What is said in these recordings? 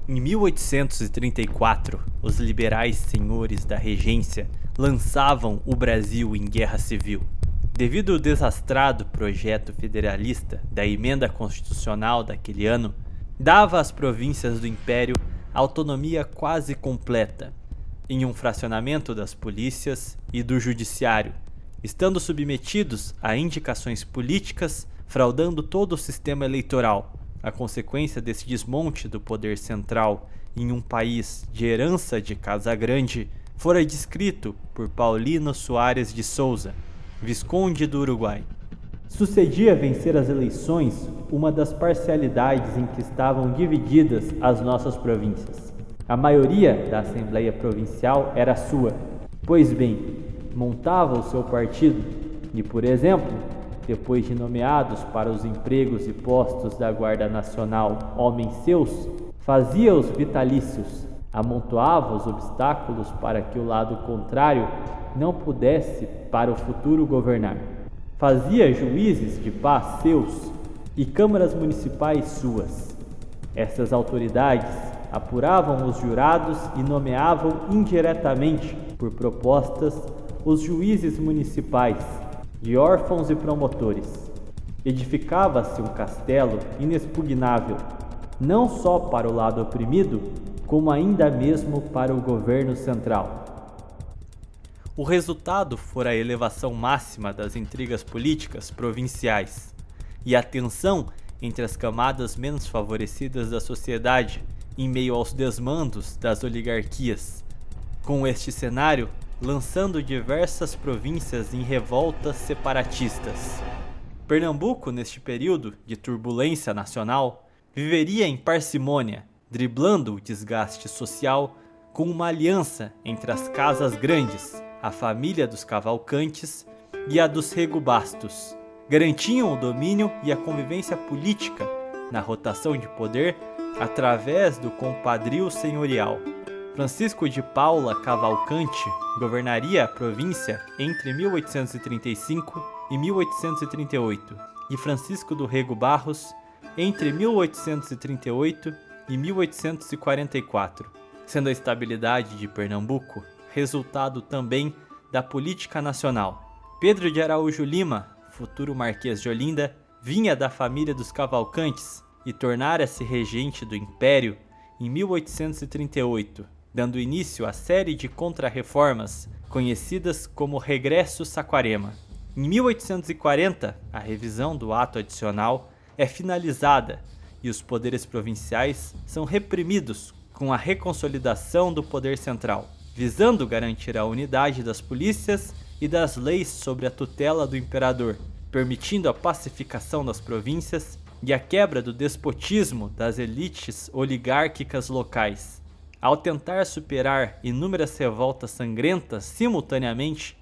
Em 1834, os liberais senhores da regência lançavam o Brasil em guerra civil. Devido ao desastrado projeto federalista da emenda constitucional daquele ano, dava às províncias do Império autonomia quase completa, em um fracionamento das polícias e do judiciário, estando submetidos a indicações políticas, fraudando todo o sistema eleitoral. A consequência desse desmonte do poder central em um país de herança de Casa Grande fora descrito por Paulino Soares de Souza, Visconde do Uruguai. Sucedia vencer as eleições uma das parcialidades em que estavam divididas as nossas províncias. A maioria da Assembleia Provincial era sua, pois bem, montava o seu partido e, por exemplo, depois de nomeados para os empregos e postos da Guarda Nacional homens seus, fazia os vitalícios, amontoava os obstáculos para que o lado contrário não pudesse para o futuro governar. Fazia juízes de paz seus e câmaras municipais suas. Essas autoridades apuravam os jurados e nomeavam indiretamente, por propostas, os juízes municipais, de órfãos e promotores. Edificava-se um castelo inexpugnável, não só para o lado oprimido, como ainda mesmo para o governo central. O resultado fora a elevação máxima das intrigas políticas provinciais e a tensão entre as camadas menos favorecidas da sociedade em meio aos desmandos das oligarquias. Com este cenário, lançando diversas províncias em revoltas separatistas. Pernambuco, neste período de turbulência nacional, viveria em parcimônia, driblando o desgaste social com uma aliança entre as casas grandes, a família dos Cavalcantes e a dos Rego Bastos. Garantiam o domínio e a convivência política na rotação de poder através do compadrio senhorial. Francisco de Paula Cavalcante governaria a província entre 1835 e 1838 e Francisco do Rego Barros entre 1838 e 1844, sendo a estabilidade de Pernambuco resultado também da política nacional. Pedro de Araújo Lima, futuro Marquês de Olinda, vinha da família dos Cavalcantes e tornara-se regente do Império em 1838, dando início à série de contrarreformas conhecidas como Regresso Saquarema. Em 1840, a revisão do ato adicional é finalizada e os poderes provinciais são reprimidos com a reconsolidação do poder central, visando garantir a unidade das polícias e das leis sobre a tutela do imperador, permitindo a pacificação das províncias e a quebra do despotismo das elites oligárquicas locais. Ao tentar superar inúmeras revoltas sangrentas simultaneamente,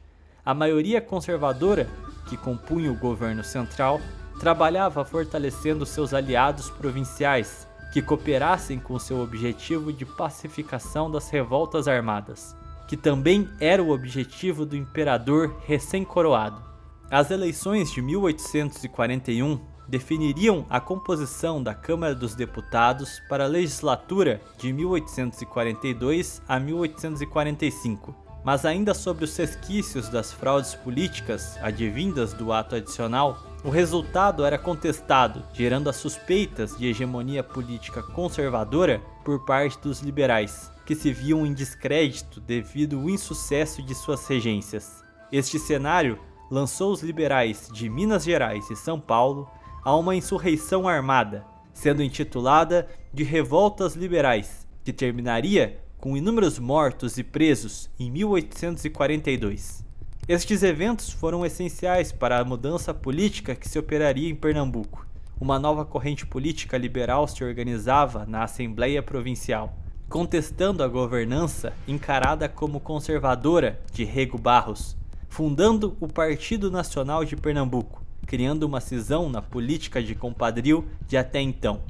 a maioria conservadora que compunha o governo central trabalhava fortalecendo seus aliados provinciais que cooperassem com seu objetivo de pacificação das revoltas armadas, que também era o objetivo do imperador recém-coroado. As eleições de 1841 definiriam a composição da Câmara dos Deputados para a legislatura de 1842 a 1845, mas ainda sobre os resquícios das fraudes políticas advindas do ato adicional, o resultado era contestado, gerando as suspeitas de hegemonia política conservadora por parte dos liberais, que se viam em descrédito devido ao insucesso de suas regências. Este cenário lançou os liberais de Minas Gerais e São Paulo a uma insurreição armada, sendo intitulada de Revoltas Liberais, que terminaria com inúmeros mortos e presos em 1842. Estes eventos foram essenciais para a mudança política que se operaria em Pernambuco. Uma nova corrente política liberal se organizava na Assembleia Provincial, contestando a governança encarada como conservadora de Rego Barros, fundando o Partido Nacional de Pernambuco, criando uma cisão na política de compadrio de até então.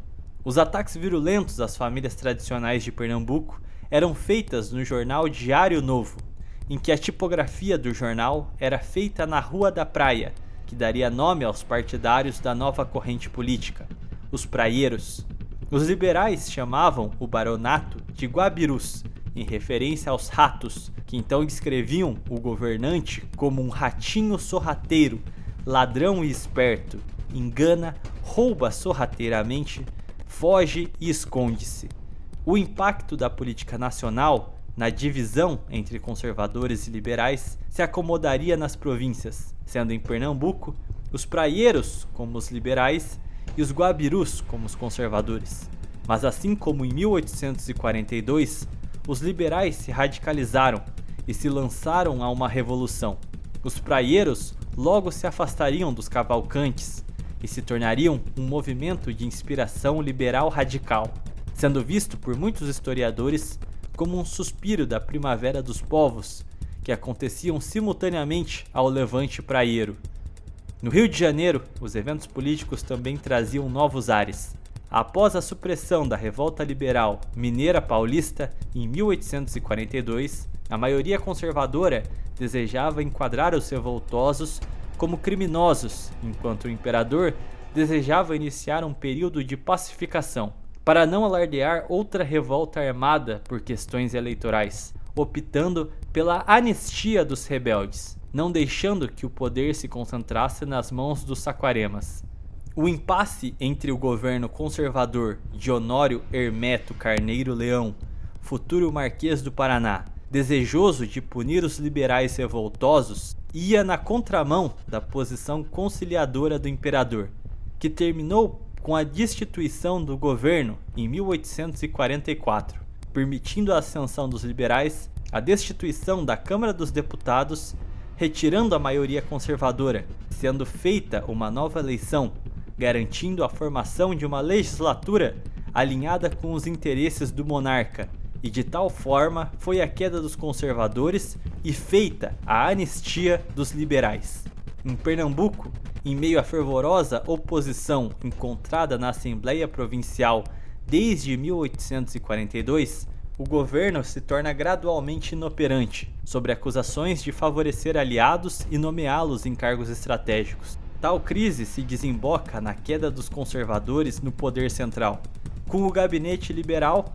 Os ataques virulentos às famílias tradicionais de Pernambuco eram feitas no jornal Diário Novo, em que a tipografia do jornal era feita na Rua da Praia, que daria nome aos partidários da nova corrente política, os praieiros. Os liberais chamavam o baronato de Guabirus, em referência aos ratos, que então descreviam o governante como um ratinho sorrateiro, ladrão e esperto, engana, rouba sorrateiramente, foge e esconde-se. O impacto da política nacional na divisão entre conservadores e liberais se acomodaria nas províncias, sendo em Pernambuco os praieiros como os liberais e os guabirus como os conservadores. Mas assim como em 1842, os liberais se radicalizaram e se lançaram a uma revolução. Os praieiros logo se afastariam dos cavalcantes e se tornariam um movimento de inspiração liberal radical, sendo visto por muitos historiadores como um suspiro da primavera dos povos, que aconteciam simultaneamente ao levante praieiro. No Rio de Janeiro, os eventos políticos também traziam novos ares. Após a supressão da revolta liberal mineira paulista em 1842, a maioria conservadora desejava enquadrar os revoltosos como criminosos, enquanto o imperador desejava iniciar um período de pacificação, para não alardear outra revolta armada por questões eleitorais, optando pela anistia dos rebeldes, não deixando que o poder se concentrasse nas mãos dos saquaremas. O impasse entre o governo conservador de Honório Hermeto Carneiro Leão, futuro Marquês do Paraná, desejoso de punir os liberais revoltosos, ia na contramão da posição conciliadora do imperador, que terminou com a destituição do governo em 1844, permitindo a ascensão dos liberais, a destituição da Câmara dos Deputados, retirando a maioria conservadora, sendo feita uma nova eleição, garantindo a formação de uma legislatura alinhada com os interesses do monarca, e de tal forma foi a queda dos conservadores e feita a anistia dos liberais. Em Pernambuco, em meio à fervorosa oposição encontrada na Assembleia Provincial desde 1842, o governo se torna gradualmente inoperante, sob acusações de favorecer aliados e nomeá-los em cargos estratégicos. Tal crise se desemboca na queda dos conservadores no poder central. Com o gabinete liberal,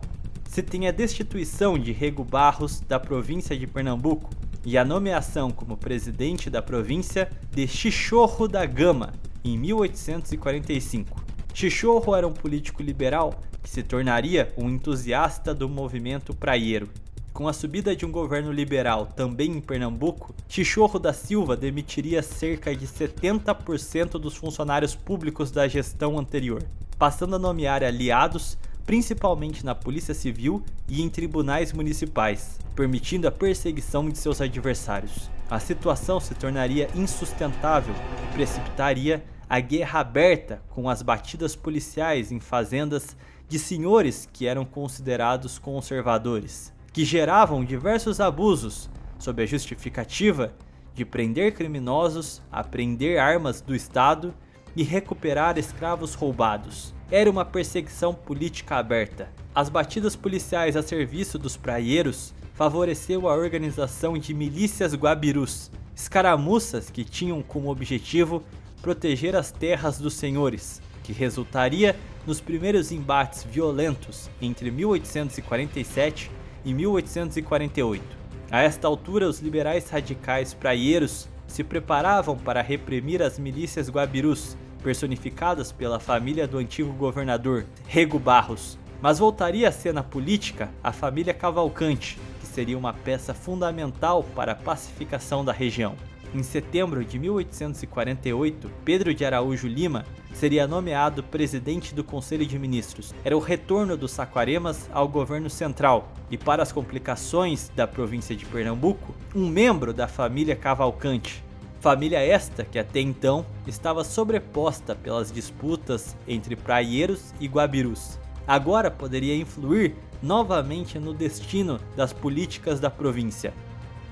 se tem a destituição de Rego Barros da província de Pernambuco e a nomeação como presidente da província de Chichorro da Gama, em 1845. Chichorro era um político liberal que se tornaria um entusiasta do movimento praieiro. Com a subida de um governo liberal também em Pernambuco, Chichorro da Silva demitiria cerca de 70% dos funcionários públicos da gestão anterior, passando a nomear aliados principalmente na Polícia Civil e em tribunais municipais, permitindo a perseguição de seus adversários. A situação se tornaria insustentável e precipitaria a guerra aberta com as batidas policiais em fazendas de senhores que eram considerados conservadores, que geravam diversos abusos sob a justificativa de prender criminosos, apreender armas do Estado e recuperar escravos roubados. Era uma perseguição política aberta. As batidas policiais a serviço dos praieiros favoreceu a organização de milícias guabirus, escaramuças que tinham como objetivo proteger as terras dos senhores, que resultaria nos primeiros embates violentos entre 1847 e 1848. A esta altura, os liberais radicais praieiros se preparavam para reprimir as milícias guabirus, personificadas pela família do antigo governador Rego Barros. Mas voltaria a ser na política a família Cavalcante, que seria uma peça fundamental para a pacificação da região. Em setembro de 1848, Pedro de Araújo Lima seria nomeado presidente do Conselho de Ministros. Era o retorno dos saquaremas ao governo central e, para as complicações da província de Pernambuco, um membro da família Cavalcante. Família esta que até então estava sobreposta pelas disputas entre praieiros e guabirus. Agora poderia influir novamente no destino das políticas da província.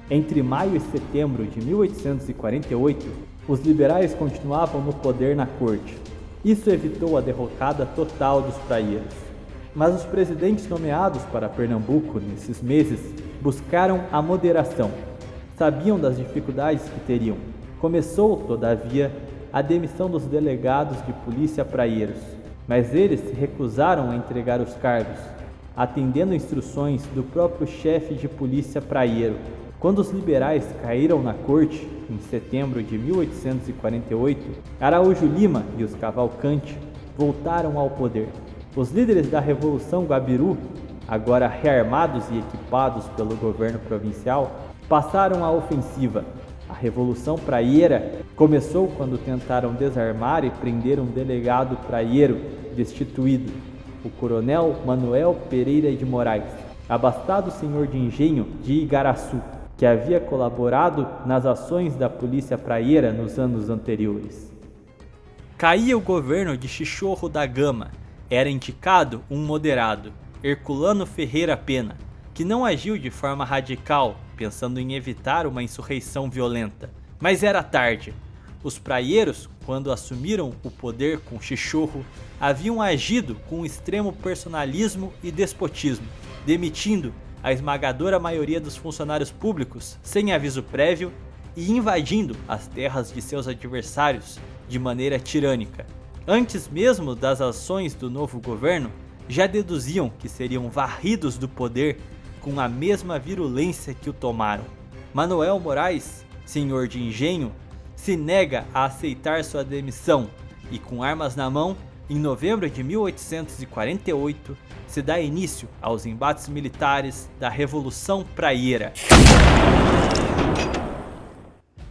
Entre maio e setembro de 1848, os liberais continuavam no poder na corte. Isso evitou a derrocada total dos praieiros. Mas os presidentes nomeados para Pernambuco nesses meses buscaram a moderação. Sabiam das dificuldades que teriam. Começou, todavia, a demissão dos delegados de polícia praieiros. mas eles se recusaram a entregar os cargos, atendendo instruções do próprio chefe de polícia praieiro. Quando os liberais caíram na corte, em setembro de 1848, Araújo Lima e os Cavalcante voltaram ao poder. Os líderes da Revolução Guabiru, agora rearmados e equipados pelo governo provincial, passaram à ofensiva. A Revolução Praieira começou quando tentaram desarmar e prender um delegado praieiro destituído, o coronel Manuel Pereira de Moraes, abastado senhor de engenho de Igaraçu, que havia colaborado nas ações da polícia praieira nos anos anteriores. Caía o governo de Chichorro da Gama. Era indicado um moderado, Herculano Ferreira Pena, que não agiu de forma radical, pensando em evitar uma insurreição violenta. Mas era tarde. Os praieiros, quando assumiram o poder com Chichorro, haviam agido com extremo personalismo e despotismo, demitindo a esmagadora maioria dos funcionários públicos sem aviso prévio e invadindo as terras de seus adversários de maneira tirânica. Antes mesmo das ações do novo governo, já deduziam que seriam varridos do poder com a mesma virulência que o tomaram. Manuel Moraes, senhor de engenho, se nega a aceitar sua demissão e, com armas na mão, em novembro de 1848, se dá início aos embates militares da Revolução Praieira.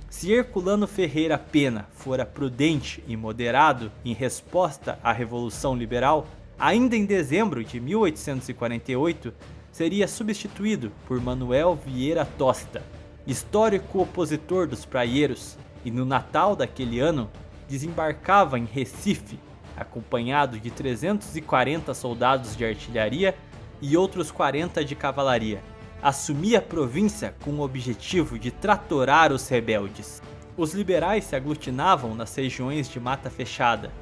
Se Herculano Ferreira Pena fora prudente e moderado em resposta à Revolução Liberal, ainda em dezembro de 1848, seria substituído por Manuel Vieira Tosta, histórico opositor dos praieiros, e no Natal daquele ano desembarcava em Recife, acompanhado de 340 soldados de artilharia e outros 40 de cavalaria. Assumia a província com o objetivo de tratorar os rebeldes. Os liberais se aglutinavam nas regiões de mata fechada,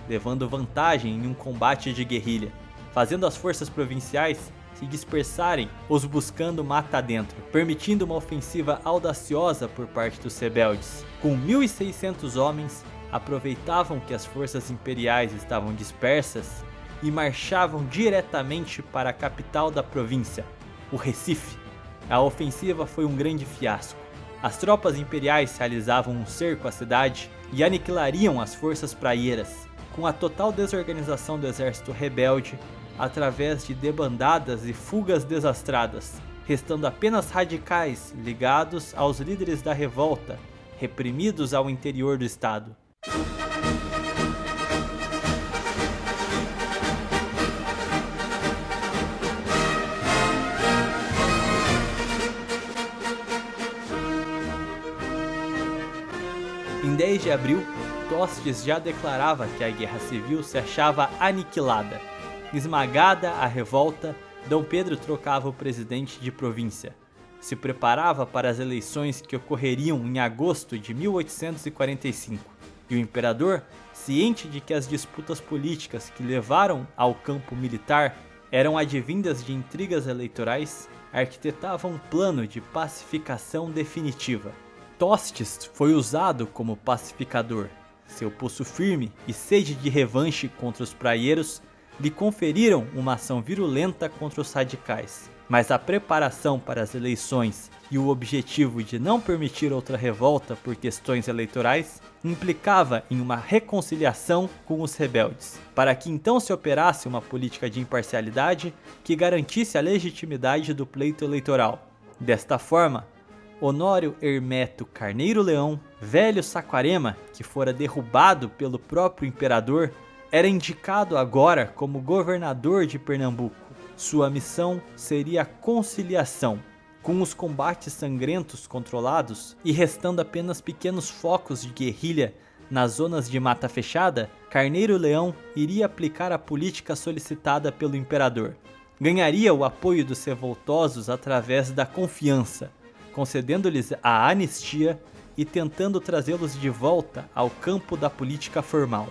levando vantagem em um combate de guerrilha, fazendo as forças provinciais se dispersarem, os buscando mata adentro, permitindo uma ofensiva audaciosa por parte dos rebeldes. Com 1.600 homens, aproveitavam que as forças imperiais estavam dispersas e marchavam diretamente para a capital da província, o Recife. A ofensiva foi um grande fiasco. As tropas imperiais realizavam um cerco à cidade e aniquilariam as forças praieiras, com a total desorganização do exército rebelde através de debandadas e fugas desastradas, restando apenas radicais ligados aos líderes da revolta, reprimidos ao interior do estado. Em 10 de abril, Tostes já declarava que a guerra civil se achava aniquilada. Esmagada a revolta, Dom Pedro trocava o presidente de província. Se preparava para as eleições que ocorreriam em agosto de 1845. E o imperador, ciente de que as disputas políticas que levaram ao campo militar eram advindas de intrigas eleitorais, arquitetava um plano de pacificação definitiva. Tostes foi usado como pacificador. Seu pulso firme e sede de revanche contra os praieiros lhe conferiram uma ação virulenta contra os radicais. Mas a preparação para as eleições e o objetivo de não permitir outra revolta por questões eleitorais implicava em uma reconciliação com os rebeldes, para que então se operasse uma política de imparcialidade que garantisse a legitimidade do pleito eleitoral. Desta forma, Honório Hermeto Carneiro Leão, velho Saquarema, que fora derrubado pelo próprio imperador, era indicado agora como governador de Pernambuco. Sua missão seria a conciliação. Com os combates sangrentos controlados e restando apenas pequenos focos de guerrilha nas zonas de mata fechada, Carneiro Leão iria aplicar a política solicitada pelo imperador. Ganharia o apoio dos revoltosos através da confiança, concedendo-lhes a anistia e tentando trazê-los de volta ao campo da política formal.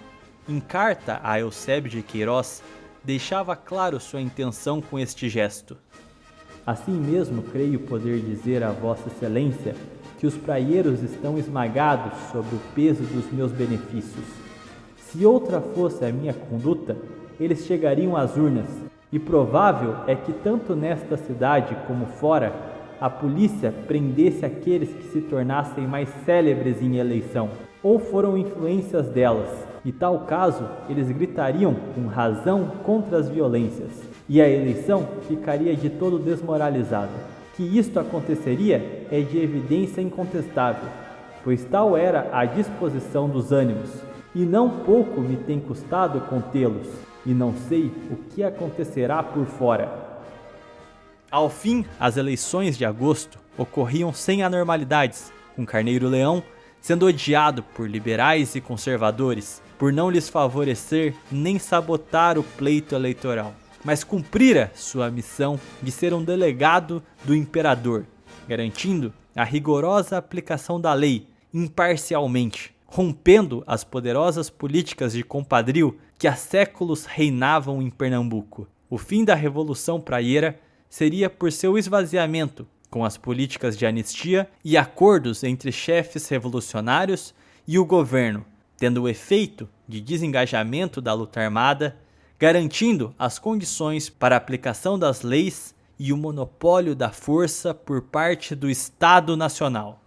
Em carta a Eusébio de Queiroz, deixava claro sua intenção com este gesto. Assim mesmo creio poder dizer a Vossa Excelência que os praieiros estão esmagados sob o peso dos meus benefícios. Se outra fosse a minha conduta, eles chegariam às urnas, e provável é que tanto nesta cidade como fora, a polícia prendesse aqueles que se tornassem mais célebres em eleição, ou foram influências delas. Em tal caso, eles gritariam com razão contra as violências, e a eleição ficaria de todo desmoralizada. Que isto aconteceria é de evidência incontestável, pois tal era a disposição dos ânimos, e não pouco me tem custado contê-los, e não sei o que acontecerá por fora. Ao fim, as eleições de agosto ocorriam sem anormalidades, com Carneiro Leão sendo odiado por liberais e conservadores, por não lhes favorecer nem sabotar o pleito eleitoral, mas cumprira sua missão de ser um delegado do imperador, garantindo a rigorosa aplicação da lei imparcialmente, rompendo as poderosas políticas de compadrio que há séculos reinavam em Pernambuco. O fim da Revolução Praieira seria por seu esvaziamento, com as políticas de anistia e acordos entre chefes revolucionários e o governo, tendo o efeito de desengajamento da luta armada, garantindo as condições para a aplicação das leis e o monopólio da força por parte do Estado Nacional.